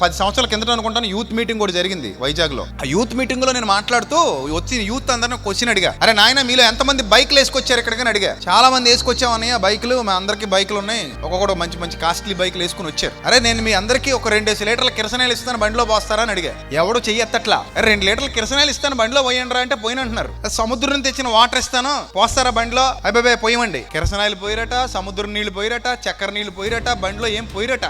10 సంవత్సరాల కిందట అనుకుంటాను యూత్ మీటింగ్ కూడా జరిగింది వైజాగ్లో. ఆ యూత్ మీటింగ్ లో నేను మాట్లాడుతూ వచ్చిన యూత్ అందరిని క్వశ్చన్ అడిగా, అరే నాయన మీలో ఎంతమంది బైక్లు వేసుకొచ్చారు ఇక్కడికని అడిగా. చాలా మంది వేసుకొచ్చామన్నయ్య బైకులు, మా అందరికి బైకులు ఉన్నాయి, ఒక్కొక్కడు మంచి మంచి కాస్ట్లీ బైకులు వేసుకుని వచ్చారు. అరే నేను మీ అందరికీ ఒక 2 లీటర్ల కిరసనాయిలు ఇస్తాను బండిలో పోస్తారా అని అడిగా. ఎవడు చెయ్యత్తట్లా. 2 లీటర్ల కిరసనాయిలు ఇస్తాను బండిలో పోయండి రా అంటే పోయినంటున్నారు. సముద్రం నుంచి తెచ్చిన వాటర్ ఇస్తాను పోస్తారా బండిలో, అబ్బాయి పోయమండి. కిరసనాయిలు పోయిరట, సముద్రం నీళ్లు పోయిరట, చక్కెర నీళ్లు పోయిరట, బండిలో ఏం పోయిరట.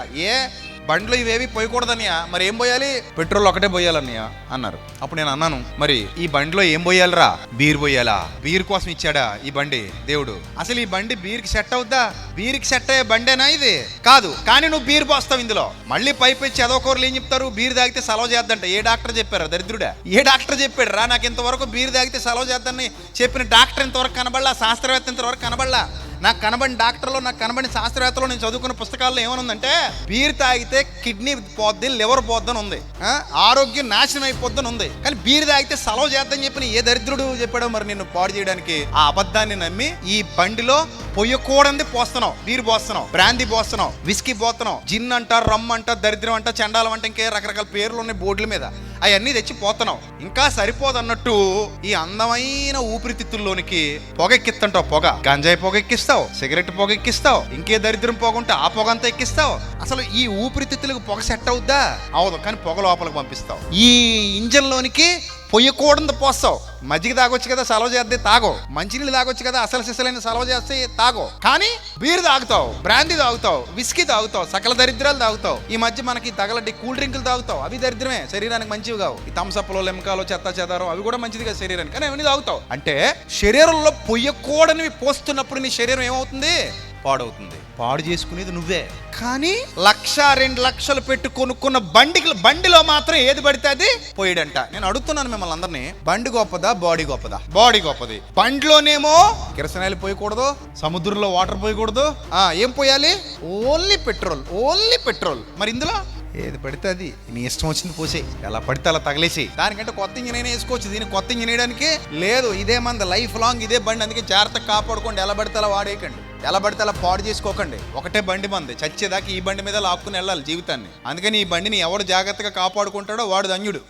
బండ్లో ఇవేవి పోయకూడదన్నయ్య, మరి ఏం పోయాలి, పెట్రోల్ ఒకటే పోయాలన్నయ్య అన్నారు. అప్పుడు నేను అన్నాను, మరి ఈ బండిలో ఏం పోయాలరా, బీర్ పోయాలా? బీర్ కోసం ఇచ్చాడా ఈ బండి దేవుడు? అసలు ఈ బండి బీర్కి సెట్ అవుద్దా? బీర్కి సెట్ అయ్యే బండేనా ఇది? కాదు, కానీ నువ్వు బీర్ పోస్తావు ఇందులో. మళ్ళీ పైపు చదవకూరలు ఏం చెప్తారు, బీర్ తాగితే సలవ చేద్దంట. ఏ డాక్టర్ చెప్పారా దరిద్రుడా? ఏ డాక్టర్ చెప్పాడు రా? నాకు ఇంతవరకు బీర్ తాగితే సలవ చేద్దని చెప్పిన డాక్టర్ ఇంతవరకు కనబడలా, శాస్త్రవేత్త ఇంతవరకు కనబడలా. నాకు కనబడిన డాక్టర్లో, నాకు కనబడిన శాస్త్రవేత్తలో నేను చదువుకున్న పుస్తకాల్లో ఏమనుందంటే, బీర్ తాగితే కిడ్నీ పోద్ది, లివర్ పోద్దని ఉంది, ఆరోగ్యం నాశనం అయిపోద్దని ఉంది. కానీ బీర్ తాగితే సలవ చేద్దని చెప్పిన ఏ దరిద్రుడు చెప్పాడో మరి నిన్ను పాడు చేయడానికి? ఆ అబద్ధాన్ని నమ్మి ఈ బండిలో పొయ్యకూడదు పోస్తున్నావు. బీర్ పోస్తున్నావు, బ్రాందీ పోస్తున్నావు, విస్కీ పోతున్నావు, జిన్ అంట, రమ్ అంట, దరిద్రం అంట, చండాలం అంట, ఇంకే రకరకాల పేర్లు ఉన్నాయి బోర్డుల మీద, అవన్నీ తెచ్చి పోతున్నావు. ఇంకా సరిపోదన్నట్టు ఈ అందమైన ఊపిరితిత్తుల్లోనికి పొగ ఎక్కిస్తుంటావు. పొగ గంజాయి పొగ ఎక్కిస్తావు, సిగరెట్ పొగ ఎక్కిస్తావు, ఇంకే దరిద్రం పొగ ఉంటే ఆ పొగ అంతా ఎక్కిస్తావు. అసలు ఈ ఊపిరితిత్తులకు పొగ సెట్ అవుద్దా? అవదు. కానీ పొగ లోపలికి పంపిస్తావు. ఈ ఇంజన్ లోనికి పొయ్యకూడదు పోస్తావు. మజ్జిగ తాగొచ్చు కదా, సలవ చేస్తే తాగో. మంచినీళ్ళు తాగొచ్చు కదా, అసలు సిసలైన సలవ చేస్తే తాగో. కానీ బీర్ తాగుతావు, బ్రాందీ తాగుతావు, విస్కీ తాగుతావు, సకల దరిద్రాలు తాగుతావు. ఈ మధ్య మనకి తగలటి కూల్ డ్రింకులు తాగుతావు, అవి దరిద్రమే, శరీరానికి మంచివి కావు. ఈ థమ్సప్లో, లెమకాలో, చెత్త చెదారం అవి కూడా మంచిది కదా శరీరానికి, కానీ అవన్నీ తాగుతావు. అంటే శరీరంలో పొయ్యకూడనివి పోస్తున్నప్పుడు నీ శరీరం ఏమవుతుంది? పాడవుతుంది. పాడు చేసుకునేది నువ్వే. కానీ 1,00,000, 2 లక్షలు పెట్టి కొనుక్కున్న బండిలో మాత్రం ఏది పడితే అది పోయాడంట. నేను అడుగుతున్నాను మిమ్మల్ని అందరినీ, బండి గొప్పదా, బాడీ గొప్పదా? బాడీ గొప్పది. బండిలోనేమో కిరసనాయిలు పోయకూడదు, సముద్రంలో వాటర్ పోయకూడదు, ఏం పోయాలి? Only petrol, only petrol. మరి ఇందులో ఏది పడితే అది నీ ఇష్టం వచ్చింది పోసే, ఎలా పడితే అలా తగిలేసి. దానికంటే కొత్త ఇంజిన్ అయినా వేసుకోవచ్చు, దీన్ని కొత్త ఇంజిన్ వేయడానికి లేదు. ఇదే మన లైఫ్ లాంగ్ ఇదే బండి, అందుకే జాగ్రత్తగా కాపాడుకోండి. ఎలా పడితే అలా వాడేయకండి, ఎలా పడితే అలా పాడు చేసుకోకండి. ఒకటే బండి మంది, చచ్చేదాకా ఈ బండి మీద లాక్కుని వెళ్ళాలి జీవితాన్ని. అందుకని ఈ బండిని ఎవడు జాగ్రత్తగా కాపాడుకుంటాడో వాడు ధన్యుడు.